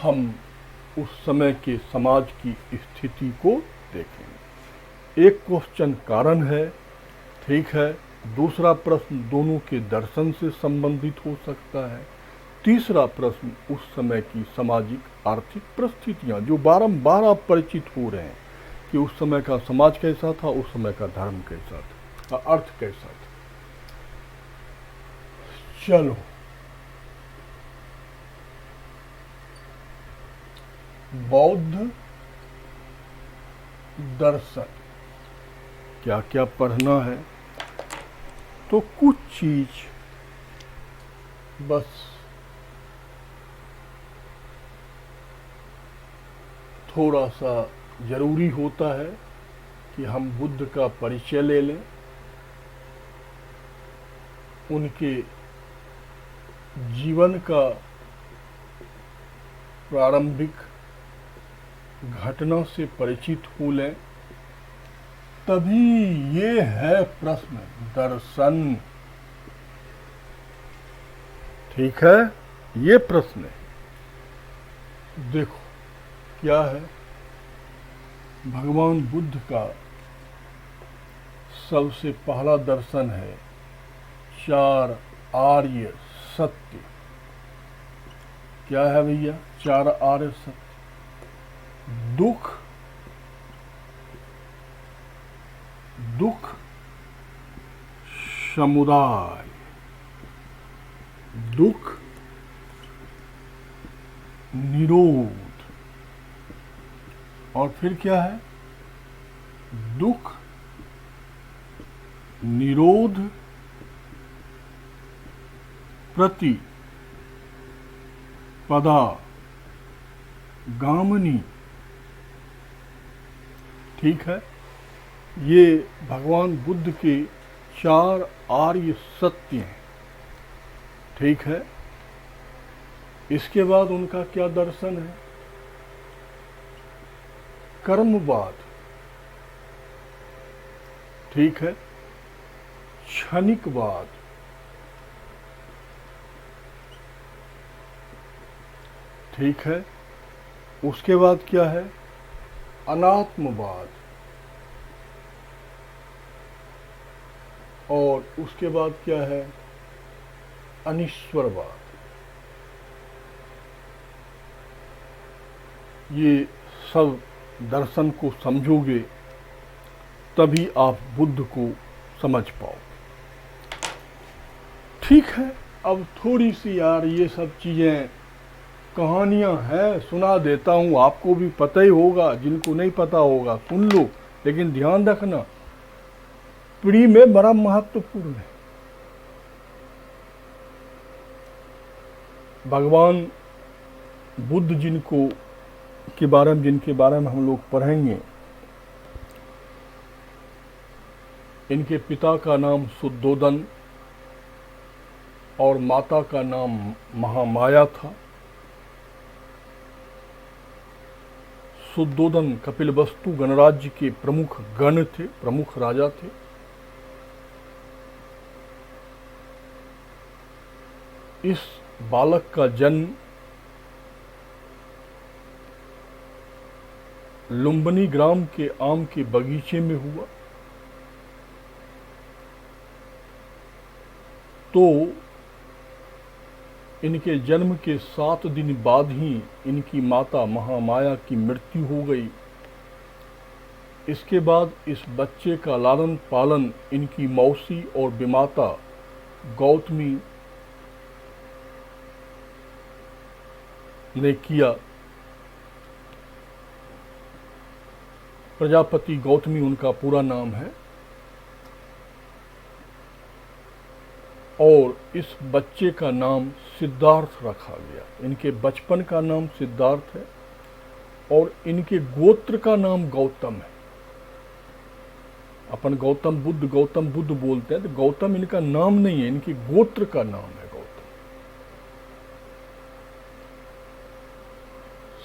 हम उस समय के समाज की स्थिति को देखेंगे। एक क्वेश्चन कारण है, ठीक है। दूसरा प्रश्न दोनों के दर्शन से संबंधित हो सकता है। तीसरा प्रश्न उस समय की सामाजिक आर्थिक परिस्थितियां जो बारंबार आप परिचित हो रहे हैं कि उस समय का समाज कैसा था, उस समय का धर्म कैसा था, अर्थ कैसा था। चलो, बौद्ध दर्शन क्या क्या पढ़ना है, तो कुछ चीज बस थोड़ा सा जरूरी होता है कि हम बुद्ध का परिचय ले लें, उनके जीवन का प्रारंभिक घटना से परिचित हो लें, तभी ये है प्रश्न दर्शन। ठीक है, ये प्रश्न है। देखो क्या है, भगवान बुद्ध का सबसे पहला दर्शन है चार आर्य सत्य। क्या है भैया? चार आर्य सत्य। दुख, दुख समुदाय, दुख निरोध, और फिर क्या है? दुख निरोध प्रति पदा गामनी। ठीक है, ये भगवान बुद्ध के चार आर्य सत्य हैं। ठीक है, इसके बाद उनका क्या दर्शन है? कर्मवाद। ठीक है, क्षणिकवाद। ठीक है, उसके बाद क्या है? अनात्मवाद। और उसके बाद क्या है? अनीश्वरवाद। ये सब दर्शन को समझोगे तभी आप बुद्ध को समझ पाओ। ठीक है, अब थोड़ी सी यार ये सब चीजें कहानियां हैं, सुना देता हूं, आपको भी पता ही होगा, जिनको नहीं पता होगा सुन लो, लेकिन ध्यान रखना पीढ़ी में बड़ा महत्वपूर्ण है। भगवान बुद्ध जिनके बारे में हम लोग पढ़ेंगे, इनके पिता का नाम शुद्धोदन और माता का नाम महामाया था। शुद्धोदन कपिलवस्तु गणराज्य के प्रमुख गण थे, प्रमुख राजा थे। इस बालक का जन्म लुम्बिनी ग्राम के आम के बगीचे में हुआ। तो इनके जन्म के 7 दिन बाद ही इनकी माता महामाया की मृत्यु हो गई। इसके बाद इस बच्चे का लालन पालन इनकी मौसी और विमाता गौतमी ने किया। प्रजापति गौतमी उनका पूरा नाम है। और इस बच्चे का नाम सिद्धार्थ रखा गया। इनके बचपन का नाम सिद्धार्थ है और इनके गोत्र का नाम गौतम है। अपन गौतम बुद्ध बोलते हैं, तो गौतम इनका नाम नहीं है, इनके गोत्र का नाम है गौतम।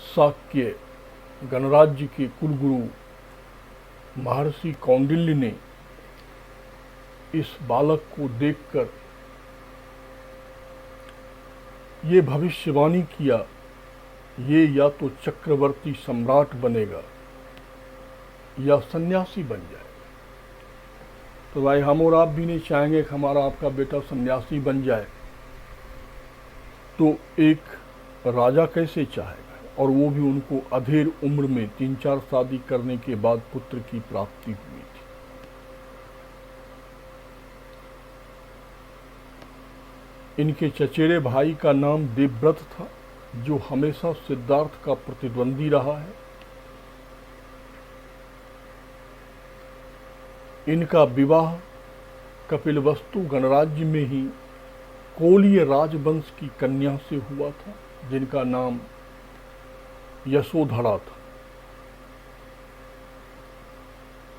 शाक्य गणराज्य के कुलगुरु महर्षि कौंडिल्य ने इस बालक को देखकर ये भविष्यवाणी किया, ये या तो चक्रवर्ती सम्राट बनेगा या सन्यासी बन जाएगा। तो भाई हम और आप भी नहीं चाहेंगे कि हमारा आपका बेटा सन्यासी बन जाए। तो एक राजा कैसे चाहेगा, और वो भी उनको अधेड़ उम्र में 3-4 शादी करने के बाद पुत्र की प्राप्ति हुई थी। इनके चचेरे भाई का नाम देवव्रत था, जो हमेशा सिद्धार्थ का प्रतिद्वंदी रहा है। इनका विवाह कपिलवस्तु गणराज्य में ही कोलीय राजवंश की कन्या से हुआ था, जिनका नाम यशोधरा था।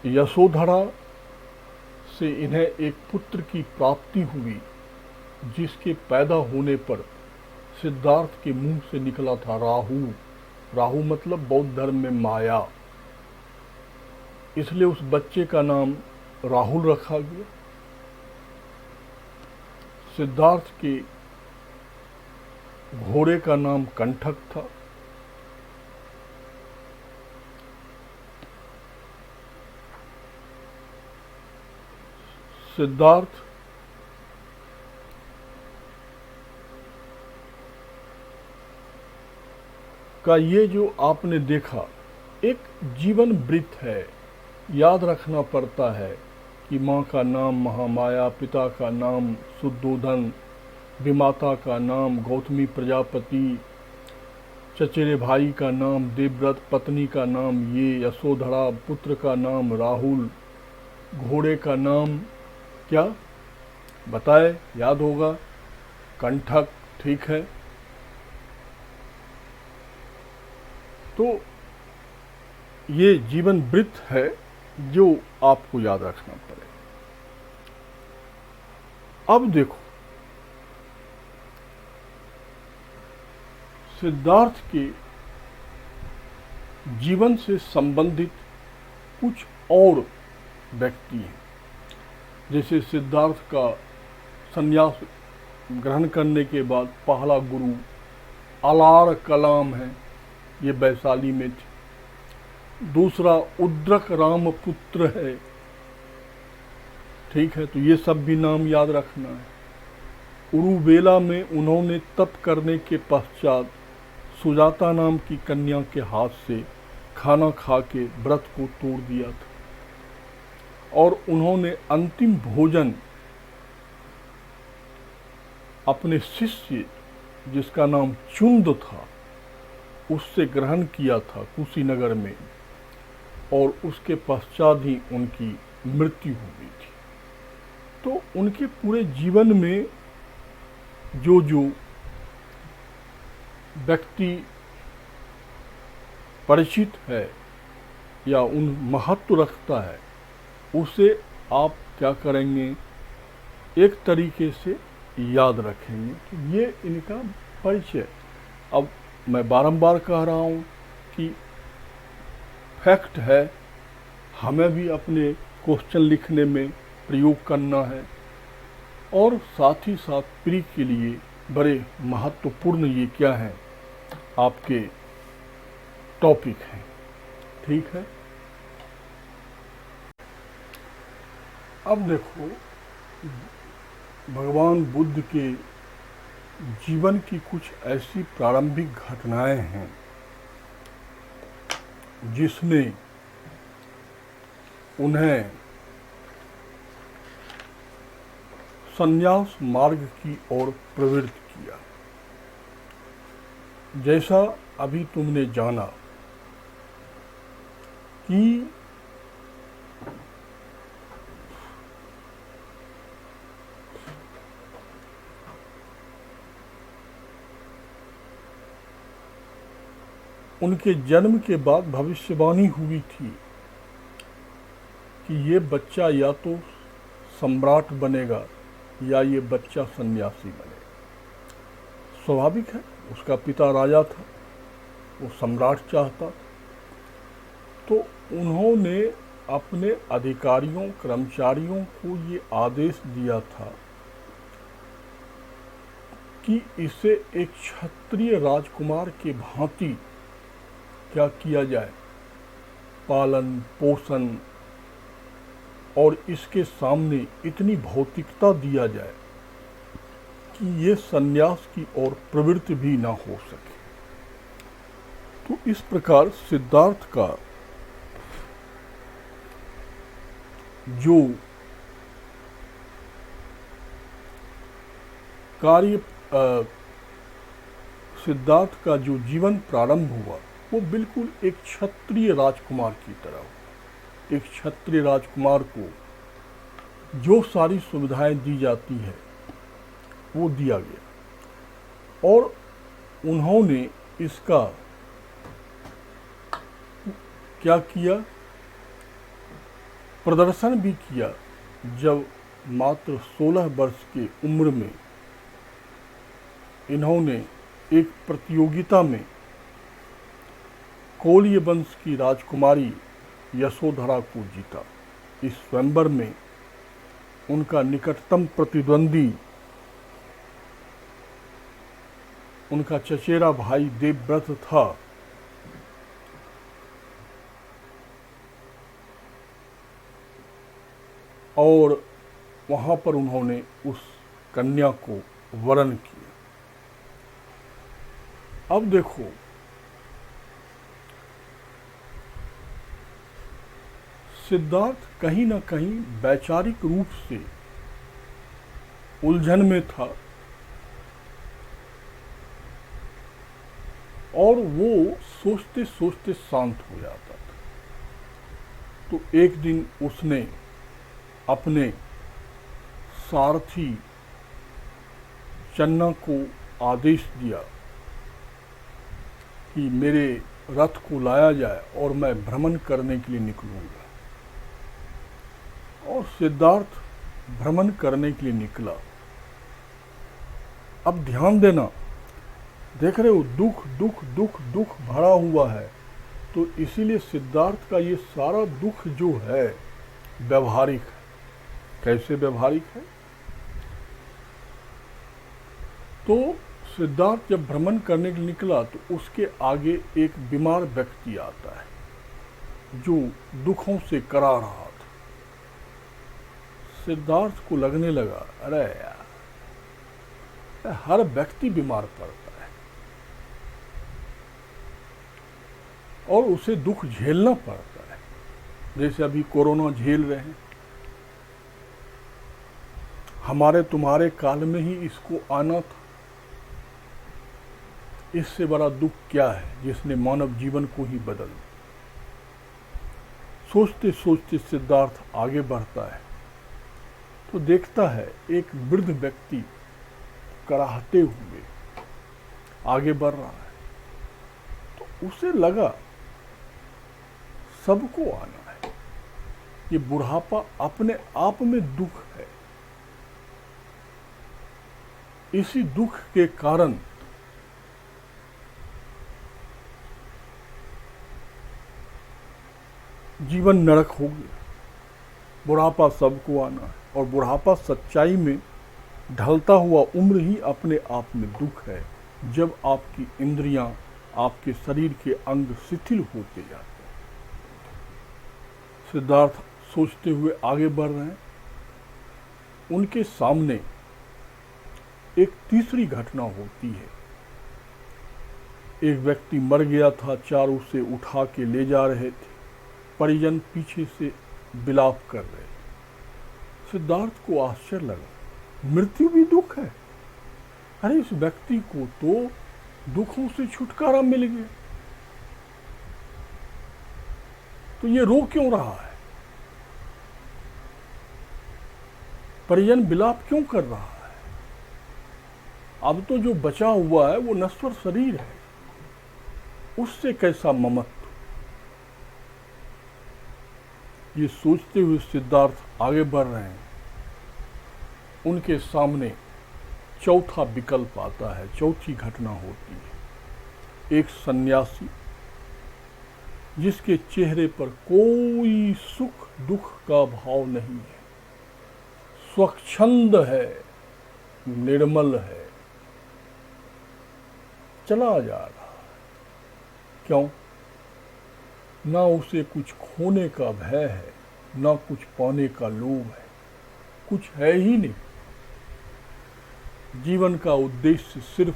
यशोधरा से इन्हें एक पुत्र की प्राप्ति हुई, जिसके पैदा होने पर सिद्धार्थ के मुंह से निकला था राहु। राहु मतलब बौद्ध धर्म में माया, इसलिए उस बच्चे का नाम राहुल रखा गया। सिद्धार्थ के घोड़े का नाम कंठक था। सिद्धार्थ का ये जो आपने देखा एक जीवन वृत्त है। याद रखना पड़ता है कि माँ का नाम महामाया, पिता का नाम शुद्धोधन, विमाता का नाम गौतमी प्रजापति, चचेरे भाई का नाम देवव्रत, पत्नी का नाम ये यशोधरा, पुत्र का नाम राहुल, घोड़े का नाम क्या बताए, याद होगा, कंठक। ठीक है, तो ये जीवन वृत्त है जो आपको याद रखना पड़ेगा। अब देखो, सिद्धार्थ के जीवन से संबंधित कुछ और व्यक्ति हैं। जैसे सिद्धार्थ का संन्यास ग्रहण करने के बाद पहला गुरु अलार कलाम है, ये वैशाली में थे। दूसरा उद्रक राम पुत्र है। ठीक है, तो ये सब भी नाम याद रखना है। उरुवेला में उन्होंने तप करने के पश्चात सुजाता नाम की कन्या के हाथ से खाना खा के व्रत को तोड़ दिया था, और उन्होंने अंतिम भोजन अपने शिष्य जिसका नाम चुंद था उससे ग्रहण किया था कुशीनगर में, और उसके पश्चात ही उनकी मृत्यु हुई थी। तो उनके पूरे जीवन में जो जो व्यक्ति परिचित है या उन महत्व रखता है, उसे आप क्या करेंगे, एक तरीके से याद रखेंगे। तो ये इनका परिचय। अब मैं बारंबार कह रहा हूँ कि फैक्ट है, हमें भी अपने क्वेश्चन लिखने में प्रयोग करना है, और साथ ही साथ प्री के लिए बड़े महत्वपूर्ण ये क्या हैं, आपके टॉपिक हैं। ठीक है, अब देखो, भगवान बुद्ध के जीवन की कुछ ऐसी प्रारंभिक घटनाएं हैं जिसने उन्हें संन्यास मार्ग की ओर प्रवृत्त किया। जैसा अभी तुमने जाना कि उनके जन्म के बाद भविष्यवाणी हुई थी कि ये बच्चा या तो सम्राट बनेगा या ये बच्चा सन्यासी बनेगा। स्वाभाविक है, उसका पिता राजा था, वो सम्राट चाहता। तो उन्होंने अपने अधिकारियों, कर्मचारियों को ये आदेश दिया था कि इसे एक क्षत्रिय राजकुमार के भांति क्या किया जाए, पालन पोषण, और इसके सामने इतनी भौतिकता दिया जाए कि ये संन्यास की ओर प्रवृत्ति भी ना हो सके। तो इस प्रकार सिद्धार्थ का जो कार्य, सिद्धार्थ का जो जीवन प्रारंभ हुआ वो बिल्कुल एक क्षत्रिय राजकुमार की तरह हुआ। एक क्षत्रिय राजकुमार को जो सारी सुविधाएं दी जाती है वो दिया गया, और उन्होंने इसका क्या किया, प्रदर्शन भी किया। जब मात्र 16 वर्ष की उम्र में इन्होंने एक प्रतियोगिता में कोल्य वंश की राजकुमारी यशोधरा को जीता। इस स्वयंवर में उनका निकटतम प्रतिद्वंदी उनका चचेरा भाई देवव्रत था। और वहां पर उन्होंने उस कन्या को वरण किया। अब देखो, सिद्धार्थ कहीं ना कहीं वैचारिक रूप से उलझन में था, और वो सोचते सोचते शांत हो जाता था। तो एक दिन उसने अपने सारथी चन्ना को आदेश दिया कि मेरे रथ को लाया जाए और मैं भ्रमण करने के लिए निकलूंगा। और सिद्धार्थ भ्रमण करने के लिए निकला। अब ध्यान देना, देख रहे हो, दुख दुख दुख दुख भरा हुआ है। तो इसीलिए सिद्धार्थ का ये सारा दुख जो है व्यवहारिक है। कैसे व्यवहारिक है? तो सिद्धार्थ जब भ्रमण करने के लिए निकला तो उसके आगे एक बीमार व्यक्ति आता है जो दुखों से करा रहा था। सिद्धार्थ को लगने लगा, अरे यार, हर व्यक्ति बीमार पड़ता है और उसे दुख झेलना पड़ता है। जैसे अभी कोरोना झेल रहे हैं, हमारे तुम्हारे काल में ही इसको आना था। इससे बड़ा दुख क्या है जिसने मानव जीवन को ही बदल दिया। सोचते सोचते सिद्धार्थ आगे बढ़ता है तो देखता है एक वृद्ध व्यक्ति कराहते हुए आगे बढ़ रहा है। तो उसे लगा सबको आना है, ये बुढ़ापा अपने आप में दुख है। इसी दुख के कारण जीवन नरक हो गया। बुढ़ापा सबको आना है, और बुढ़ापा सच्चाई में ढलता हुआ उम्र ही अपने आप में दुख है। जब आपकी इंद्रियां, आपके शरीर के अंग शिथिल होते जाते हैं। सिद्धार्थ सोचते हुए आगे बढ़ रहे हैं। उनके सामने एक तीसरी घटना होती है। एक व्यक्ति मर गया था, चारों से उठा के ले जा रहे थे, परिजन पीछे से विलाप कर रहे थे। सिद्धार्थ को आश्चर्य लगा, मृत्यु भी दुख है। अरे इस व्यक्ति को तो दुखों से छुटकारा मिल गया, तो ये रो क्यों रहा है? परिजन विलाप क्यों कर रहा है? अब तो जो बचा हुआ है वो नश्वर शरीर है, उससे कैसा ममत्व। ये सोचते हुए सिद्धार्थ आगे बढ़ रहे हैं। उनके सामने चौथा विकल्प आता है, चौथी घटना होती है। एक सन्यासी जिसके चेहरे पर कोई सुख दुख का भाव नहीं है, स्वच्छंद है, निर्मल है, चला जा रहा है। क्यों? ना उसे कुछ खोने का भय है, ना कुछ पाने का लोभ है, कुछ है ही नहीं। जीवन का उद्देश्य सिर्फ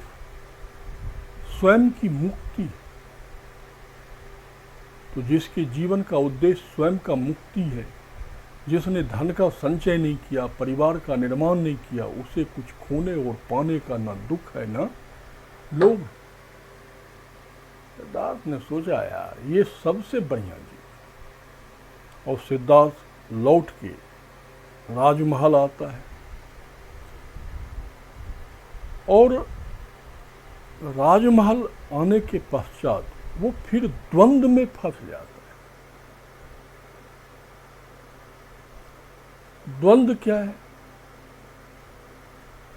स्वयं की मुक्ति है। तो जिसके जीवन का उद्देश्य स्वयं का मुक्ति है, जिसने धन का संचय नहीं किया, परिवार का निर्माण नहीं किया, उसे कुछ खोने और पाने का ना दुख है ना लोभ। सिद्धार्थ ने सोचा यार ये सबसे बढ़िया जीवन। और सिद्धार्थ लौट के राजमहल आता है और राजमहल आने के पश्चात वो फिर द्वंद्व में फंस जाता है। द्वंद्व क्या है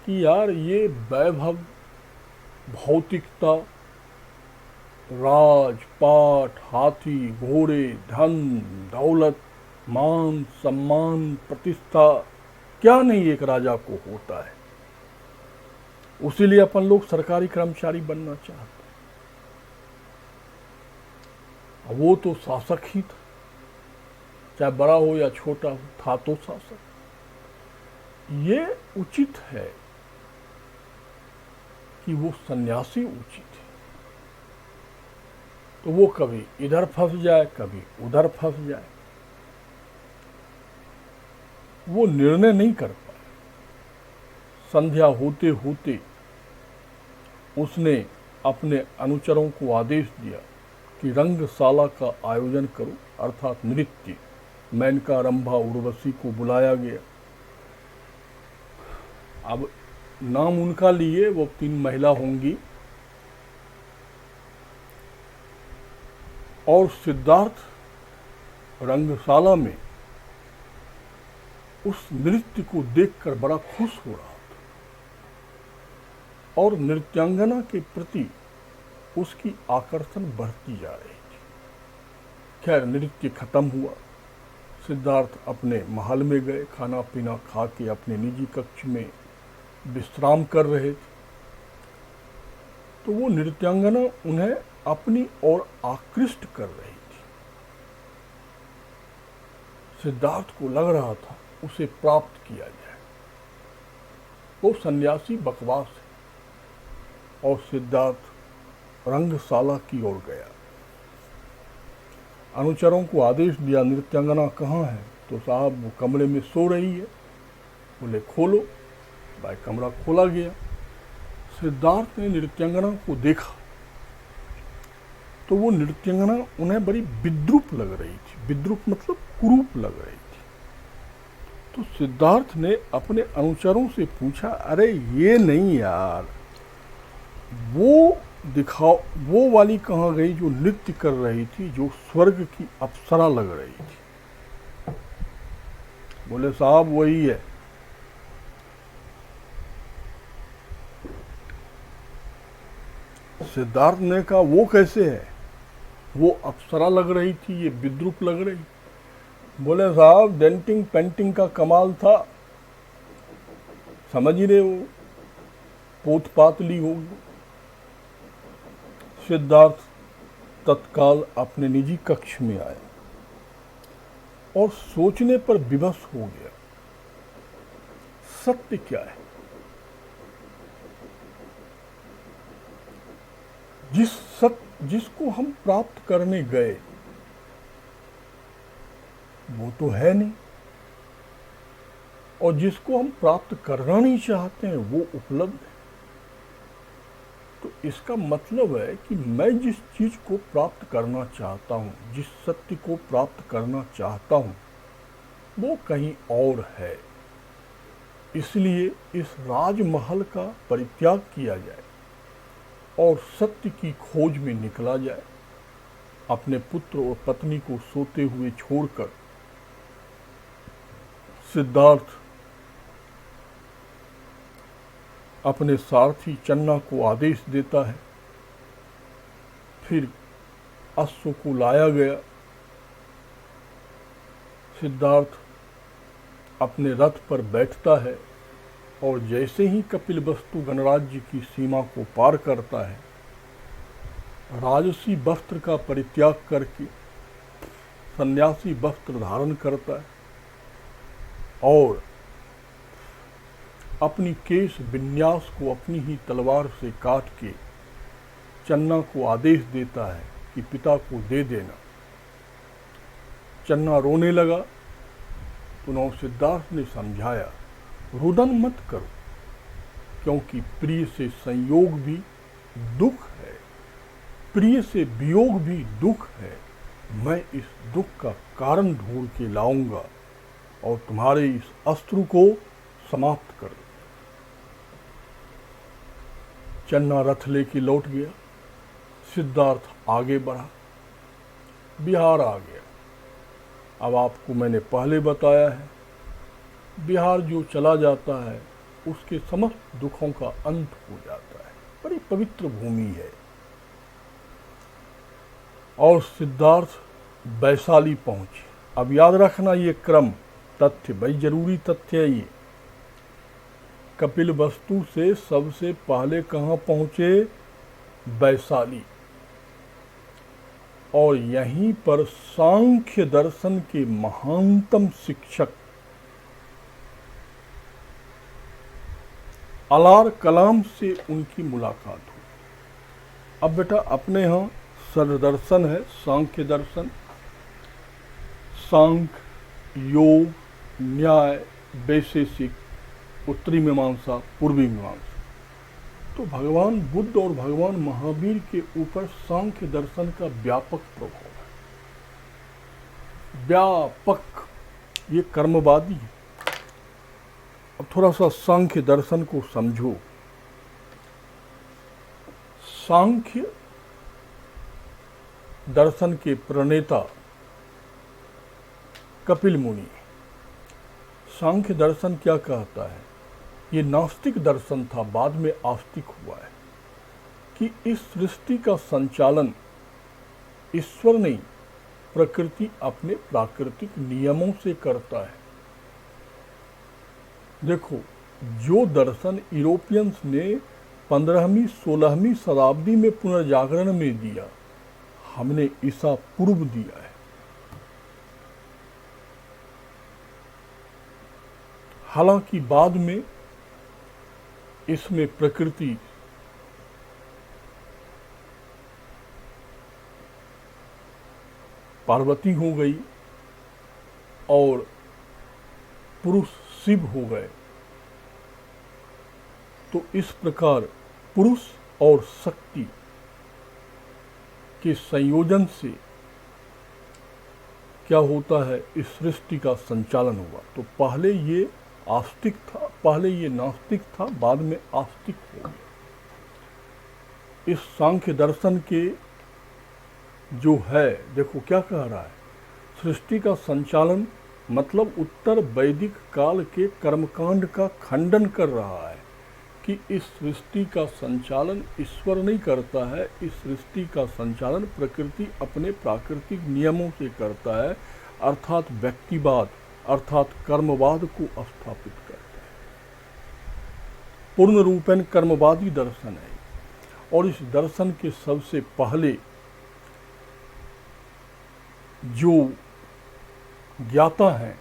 कि यार ये वैभव, भौतिकता, राज पाट, हाथी घोड़े, धन दौलत, मान सम्मान, प्रतिष्ठा, क्या नहीं एक राजा को होता है। उसीलिए अपन लोग सरकारी कर्मचारी बनना चाहते हैं। वो तो शासक ही था, चाहे बड़ा हो या छोटा हो, था तो शासक। ये उचित है कि वो सन्यासी उचित है। तो वो कभी इधर फंस जाए, कभी उधर फंस जाए, वो निर्णय नहीं कर पाए। संध्या होते होते उसने अपने अनुचरों को आदेश दिया कि रंगशाला का आयोजन करो, अर्थात नृत्य। मेनका, रंभा, उर्वशी को बुलाया गया। अब नाम उनका लिए, वो 3 महिला होंगी। और सिद्धार्थ रंगशाला में उस नृत्य को देखकर बड़ा खुश हो रहा था और नृत्यांगना के प्रति उसकी आकर्षण बढ़ती जा रही थी। खैर नृत्य खत्म हुआ, सिद्धार्थ अपने महल में गए, खाना पीना खा के अपने निजी कक्ष में विश्राम कर रहे थे। तो वो नृत्यांगना उन्हें अपनी ओर आकृष्ट कर रही थी। सिद्धार्थ को लग रहा था उसे प्राप्त किया जाए। वो सन्यासी बकवास है। और सिद्धार्थ रंगशाला की ओर गया। अनुचरों को आदेश दिया, नृत्यांगना कहाँ है? तो साहब वो कमरे में सो रही है। बोले खोलो। भाई कमरा खोला गया। सिद्धार्थ ने नृत्यांगना को देखा तो वो नृत्यांगना उन्हें बड़ी विद्रूप लग रही थी। विद्रूप मतलब कुरूप लग रही थी। तो सिद्धार्थ ने अपने अनुचरों से पूछा, अरे ये नहीं यार, वो दिखाओ, वो वाली कहाँ गई जो नृत्य कर रही थी, जो स्वर्ग की अप्सरा लग रही थी? बोले साहब वही है। सिद्धार्थ ने कहा वो कैसे है? वो अप्सरा लग रही थी, ये विद्रूप लग रही। बोले साहब डेंटिंग पेंटिंग का कमाल था, समझ ही रहे हो, पोत पातली होगी। सिद्धार्थ तत्काल अपने निजी कक्ष में आया और सोचने पर विवश हो गया, सत्य क्या है? जिसको हम प्राप्त करने गए वो तो है नहीं, और जिसको हम प्राप्त करना नहीं चाहते हैं वो उपलब्ध है। तो इसका मतलब है कि मैं जिस चीज को प्राप्त करना चाहता हूं, जिस सत्य को प्राप्त करना चाहता हूं, वो कहीं और है। इसलिए इस राजमहल का परित्याग किया जाए और सत्य की खोज में निकला जाए। अपने पुत्र और पत्नी को सोते हुए छोड़कर सिद्धार्थ अपने सारथी चन्ना को आदेश देता है। फिर अश्व को लाया गया। सिद्धार्थ अपने रथ पर बैठता है और जैसे ही कपिलवस्तु गणराज्य की सीमा को पार करता है, राजसी वस्त्र का परित्याग करके सन्यासी वस्त्र धारण करता है और अपनी केश विन्यास को अपनी ही तलवार से काट के चन्ना को आदेश देता है कि पिता को दे देना। चन्ना रोने लगा तो नौ सिद्धार्थ ने समझाया, रुदन मत करो, क्योंकि प्रिय से संयोग भी दुख है, प्रिय से वियोग भी दुख है। मैं इस दुख का कारण ढूंढ के लाऊंगा और तुम्हारे इस अस्त्र को समाप्त कर दूंगा। चन्ना रथ लेके लौट गया। सिद्धार्थ आगे बढ़ा, बिहार आ गया। अब आपको मैंने पहले बताया है, बिहार जो चला जाता है उसके समस्त दुखों का अंत हो जाता है। बड़ी पवित्र भूमि है। और सिद्धार्थ वैशाली पहुंचे। अब याद रखना ये क्रम, तथ्य, बड़ी जरूरी तथ्य है ये। कपिलवस्तु से सबसे पहले कहाँ पहुंचे? वैशाली। और यहीं पर सांख्य दर्शन के महानतम शिक्षक अलार कलाम से उनकी मुलाकात हुई। अब बेटा अपने यहाँ सर्वदर्शन है, सांख्य दर्शन, सांख्य, योग, न्याय, वैशेषिक, उत्तरी मीमांसा, पूर्वी मीमांसा। तो भगवान बुद्ध और भगवान महावीर के ऊपर सांख्य दर्शन का व्यापक प्रभाव है। व्यापक, ये कर्मवादी है। अब थोड़ा सा सांख्य दर्शन को समझो। सांख्य दर्शन के प्रणेता कपिल मुनि। सांख्य दर्शन क्या कहता है? ये नास्तिक दर्शन था, बाद में आस्तिक हुआ है, कि इस सृष्टि का संचालन ईश्वर नहीं, प्रकृति अपने प्राकृतिक नियमों से करता है। देखो, जो दर्शन यूरोपियंस ने 15वीं 16वीं शताब्दी में पुनर्जागरण में दिया, हमने ईसा पूर्व दिया है। हालांकि बाद में इसमें प्रकृति पार्वती हो गई और पुरुष शिव हो गए। तो इस प्रकार पुरुष और शक्ति के संयोजन से क्या होता है, इस सृष्टि का संचालन हुआ। तो पहले ये आस्तिक था, पहले ये नास्तिक था, बाद में आस्तिक हो गया। इस सांख्य दर्शन के जो है, देखो क्या कह रहा है, सृष्टि का संचालन मतलब उत्तर वैदिक काल के कर्मकांड का खंडन कर रहा है कि इस सृष्टि का संचालन ईश्वर नहीं करता है, इस सृष्टि का संचालन प्रकृति अपने प्राकृतिक नियमों से करता है, अर्थात व्यक्तिवाद अर्थात कर्मवाद को स्थापित करता है। पूर्ण रूपेण कर्मवादी दर्शन है। और इस दर्शन के सबसे पहले जो ज्ञाता है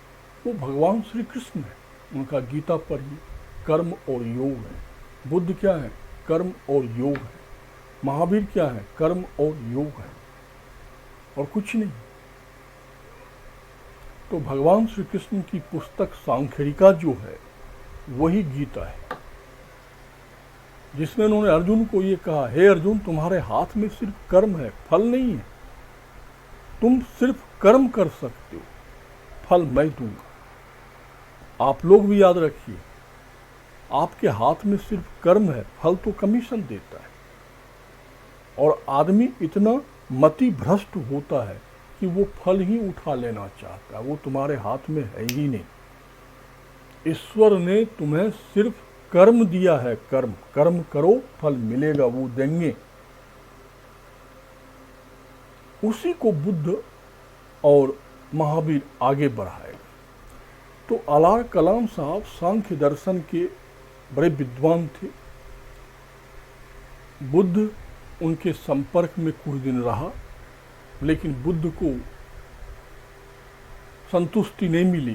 वो भगवान श्री कृष्ण है। उनका गीता पढ़िए, कर्म और योग है। बुद्ध क्या है? कर्म और योग है। महावीर क्या है? कर्म और योग है, और कुछ नहीं। तो भगवान श्री कृष्ण की पुस्तक सांख्यिका जो है वही गीता है, जिसमें उन्होंने अर्जुन को ये कहा, हे अर्जुन, तुम्हारे हाथ में सिर्फ कर्म है, फल नहीं है। तुम सिर्फ कर्म कर सकते हो, फल मैं दूंगा। आप लोग भी याद रखिए, आपके हाथ में सिर्फ कर्म है, फल तो कमीशन देता है। और आदमी इतना मति भ्रष्ट होता है कि वो फल ही उठा लेना चाहता है, वो तुम्हारे हाथ में है ही नहीं। ईश्वर ने तुम्हें सिर्फ कर्म दिया है, कर्म कर्म करो, फल मिलेगा, वो देंगे। उसी को बुद्ध और महावीर आगे बढ़ाएगा। तो अलार कलाम साहब सांख्य दर्शन के बड़े विद्वान थे। बुद्ध उनके संपर्क में कुछ दिन रहा, लेकिन बुद्ध को संतुष्टि नहीं मिली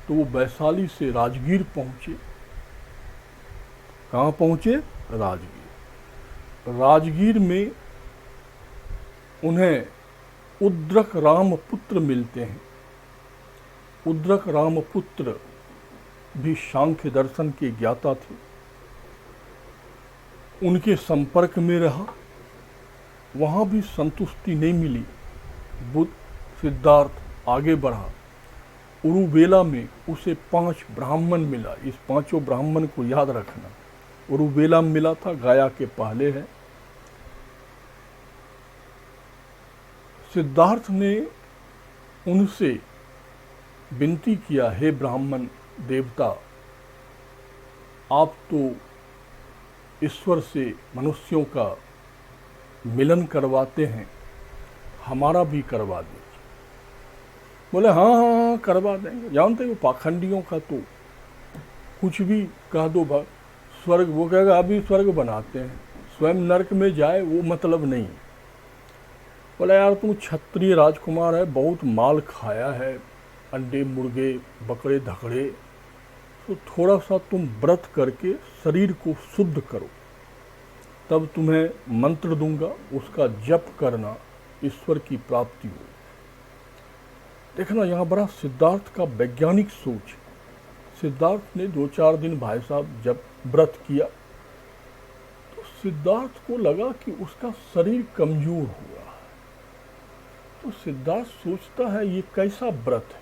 तो वो वैशाली से राजगीर पहुंचे। कहाँ पहुंचे? राजगीर। राजगीर में उन्हें उद्रक रामपुत्र मिलते हैं। उद्रक रामपुत्र भी सांख्य दर्शन के ज्ञाता थे। उनके संपर्क में रहा, वहाँ भी संतुष्टि नहीं मिली। बुद्ध सिद्धार्थ आगे बढ़ा। उरुवेला में उसे 5 ब्राह्मण मिला। इस 5 ब्राह्मण को याद रखना। उरुवेला में मिला था, गाया के पहले है। सिद्धार्थ ने उनसे विनती किया, हे ब्राह्मण देवता, आप तो ईश्वर से मनुष्यों का मिलन करवाते हैं, हमारा भी करवा दीजिए। बोले हाँ हाँ हाँ करवा देंगे। जानते हो पाखंडियों का तो कुछ भी कह दो, स्वर्ग, वो कहेगा अभी स्वर्ग बनाते हैं, स्वयं नरक में जाए वो मतलब नहीं। बोला यार तुम क्षत्रिय राजकुमार है, बहुत माल खाया है, अंडे मुर्गे बकरे धकड़े, तो थोड़ा सा तुम व्रत करके शरीर को शुद्ध करो, तब तुम्हें मंत्र दूंगा, उसका जप करना, ईश्वर की प्राप्ति हो। देखना यहाँ बड़ा सिद्धार्थ का वैज्ञानिक सोच। सिद्धार्थ ने 2-4 दिन भाई साहब जब व्रत किया तो सिद्धार्थ को लगा कि उसका शरीर कमजोर हुआ। तो सिद्धार्थ सोचता है ये कैसा व्रत है,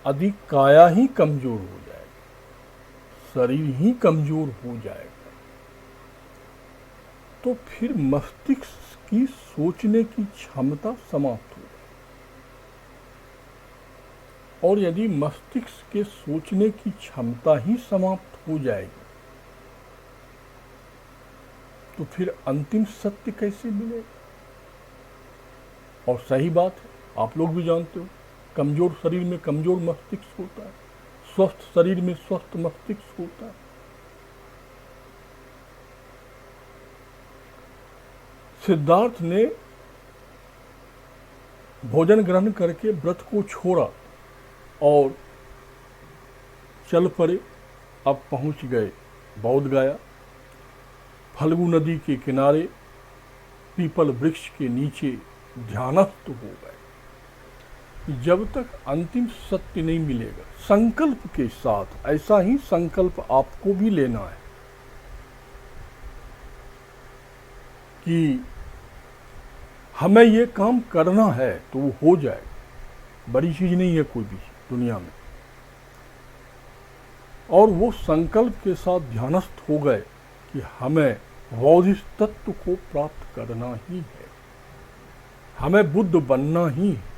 अधिक काया ही कमजोर हो जाएगा, शरीर ही कमजोर हो जाएगा, तो फिर मस्तिष्क की सोचने की क्षमता समाप्त हो जाएगी। और यदि मस्तिष्क के सोचने की क्षमता ही समाप्त हो जाएगी तो फिर अंतिम सत्य कैसे मिलेगा? और सही बात है, आप लोग भी जानते हो, कमजोर शरीर में कमजोर मस्तिष्क होता है, स्वस्थ शरीर में स्वस्थ मस्तिष्क होता है। सिद्धार्थ ने भोजन ग्रहण करके व्रत को छोड़ा और चल पड़े। अब पहुंच गए बौद्ध गया। फल्गु नदी के किनारे पीपल वृक्ष के नीचे ध्यानस्थ हो गए। जब तक अंतिम सत्य नहीं मिलेगा, संकल्प के साथ, ऐसा ही संकल्प आपको भी लेना है कि हमें ये काम करना है तो वो हो जाएगा। बड़ी चीज नहीं है कोई भी दुनिया में। और वो संकल्प के साथ ध्यानस्थ हो गए कि हमें बौद्धिक तत्व को प्राप्त करना ही है, हमें बुद्ध बनना ही है।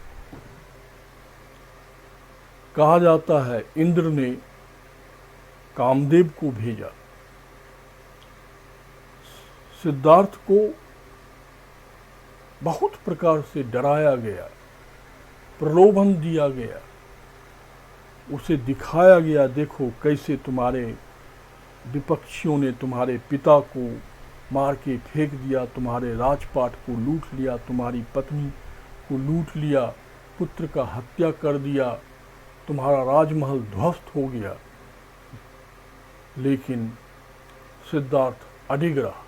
कहा जाता है इंद्र ने कामदेव को भेजा, सिद्धार्थ को बहुत प्रकार से डराया गया, प्रलोभन दिया गया, उसे दिखाया गया, देखो कैसे तुम्हारे विपक्षियों ने तुम्हारे पिता को मार के फेंक दिया, तुम्हारे राजपाट को लूट लिया, तुम्हारी पत्नी को लूट लिया, पुत्र का हत्या कर दिया, तुम्हारा राजमहल ध्वस्त हो गया। लेकिन सिद्धार्थ अडिग रहा,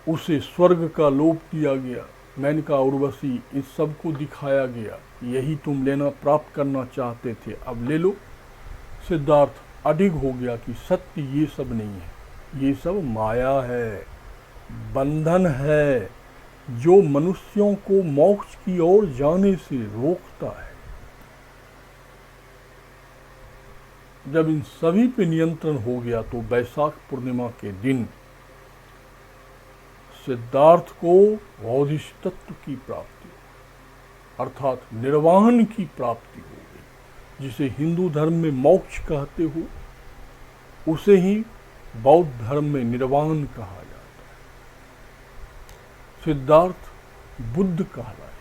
उसे स्वर्ग का लोभ दिया गया, मेनका उर्वशी, इस सब को दिखाया गया, यही तुम लेना प्राप्त करना चाहते थे, अब ले लो। सिद्धार्थ अडिग हो गया कि सत्य ये सब नहीं है, ये सब माया है, बंधन है, जो मनुष्यों को मोक्ष की ओर जाने से रोकता है। जब इन सभी पे नियंत्रण हो गया तो वैशाख पूर्णिमा के दिन सिद्धार्थ को बौद्धिक तत्व की प्राप्ति अर्थात निर्वाण की प्राप्ति हो गई। जिसे हिंदू धर्म में मोक्ष कहते हो, उसे ही बौद्ध धर्म में निर्वाण कहा जाता है। सिद्धार्थ बुद्ध कहलाए।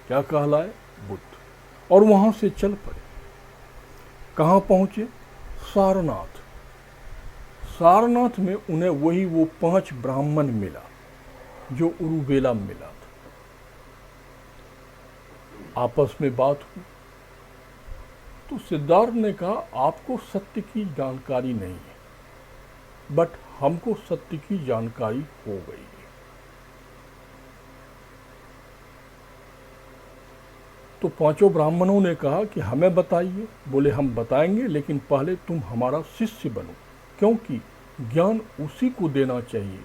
क्या कहलाए? बुद्ध। और वहां से चल पड़े। कहाँ पहुंचे? सारनाथ। सारनाथ में उन्हें वो 5 ब्राह्मण मिला जो उरुवेला में मिला था। आपस में बात हुई तो सिद्धार्थ ने कहा, आपको सत्य की जानकारी नहीं है, बट हमको सत्य की जानकारी हो गई है। तो 5 ब्राह्मणों ने कहा कि हमें बताइए। बोले, हम बताएंगे, लेकिन पहले तुम हमारा शिष्य बनो, क्योंकि ज्ञान उसी को देना चाहिए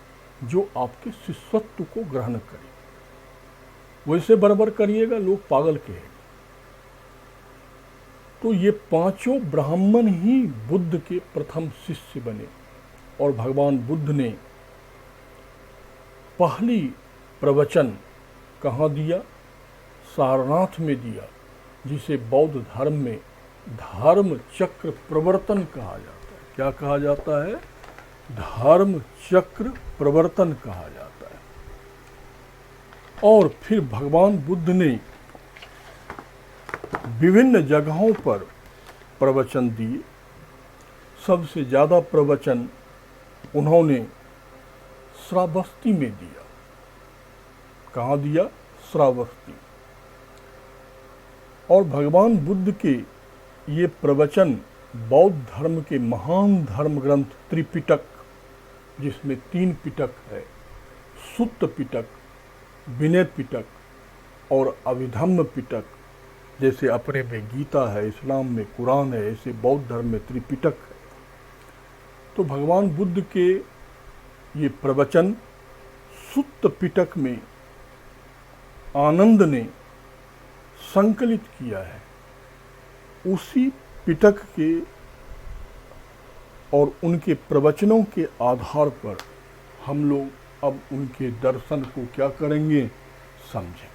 जो आपके शिष्यत्व को ग्रहण करे। वैसे बराबर करिएगा, लोग पागल कहेंगे। तो ये 5 ब्राह्मण ही बुद्ध के प्रथम शिष्य बने और भगवान बुद्ध ने पहली प्रवचन कहाँ दिया? सारनाथ में दिया, जिसे बौद्ध धर्म में धर्म चक्र प्रवर्तन कहा जाता है। क्या कहा जाता है? धर्म चक्र प्रवर्तन कहा जाता है। और फिर भगवान बुद्ध ने विभिन्न जगहों पर प्रवचन दिए। सबसे ज़्यादा प्रवचन उन्होंने श्रावस्ती में दिया। कहाँ दिया? श्रावस्ती। और भगवान बुद्ध के ये प्रवचन बौद्ध धर्म के महान धर्म ग्रंथ त्रिपिटक, जिसमें 3 पिटक है, सुत्त पिटक, विनय पिटक और अभिधम्म पिटक, जैसे अपने में गीता है, इस्लाम में कुरान है, ऐसे बौद्ध धर्म में त्रिपिटक है। तो भगवान बुद्ध के ये प्रवचन सुत्त पिटक में आनंद ने संकलित किया है। उसी पिटक के और उनके प्रवचनों के आधार पर हम लोग अब उनके दर्शन को क्या करेंगे? समझें।